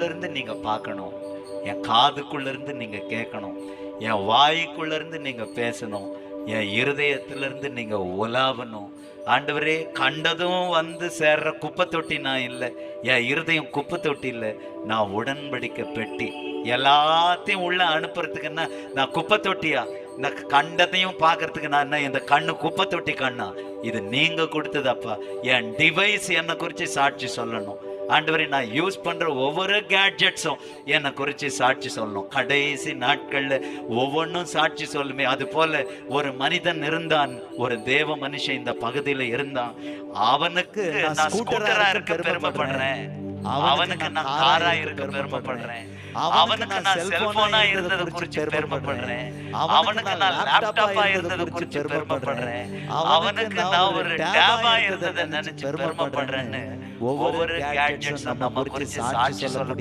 கண்ணுக்குள்ள இருந்து நீங்க பார்க்கணும், என் காதுக்குள்ள இருந்து நீங்க கேட்கணும், என் வாய்க்குள்ள இருந்து நீங்க பேசணும், என் இருதயத்திலிருந்து நீங்க உலாவணும். ஆண்டவரே, கண்டதும் வந்து சேர்ற குப்பை தொட்டி நான் இல்லை. என் இருதயம் குப்பை தொட்டி இல்லை, நான் உடன்படிக்கை பெட்டி. எல்லாத்தையும் உள்ள அனுப்புறதுக்குன்னா நான் குப்பை தொட்டியா? இந்த கண்டத்தையும் பார்க்கறதுக்கு நான் என்ன இந்த கண்ணு குப்பை தொட்டி கண்ணா? இது நீங்க கொடுத்ததப்பா. என் டிவைஸ் என்னை குறித்து சாட்சி சொல்லணும். ஆண்டவரே, நான் யூஸ் பண்ற ஒவ்வொரு கேட்ஜெட்ஸும் என்னை குறித்து சாட்சி சொல்லணும். கடைசி நாட்கள்ல ஒவ்வொன்றும் சாட்சி சொல்லுமே. அது போல ஒரு மனிதன் இருந்தான், ஒரு தேவ மனுஷன் இந்த பகுதியில இருந்தான். அவனுக்கு நான் ஸ்கூட்டரா இருக்க பெருமைப்படுறேன், அவனுக்கு நான் காரா இருக்க பெருமைப்படுறேன், அவனுக்கு நான் செல்போனா இருந்ததை குறித்து பெருமைப்படுறேன், அவனுக்கு நான் லேப்டாப்பா இருந்ததை குறித்து பெருமைப்படுறேன், அவனுக்கு நான் ஒரு டேபா இருந்ததை நினைச்சு பெருமைப்படுறேன்னு ஒவ்வொரு கேட்ஜெட்ஸ் நம்ம குறித்து சாட்சி சொல்ல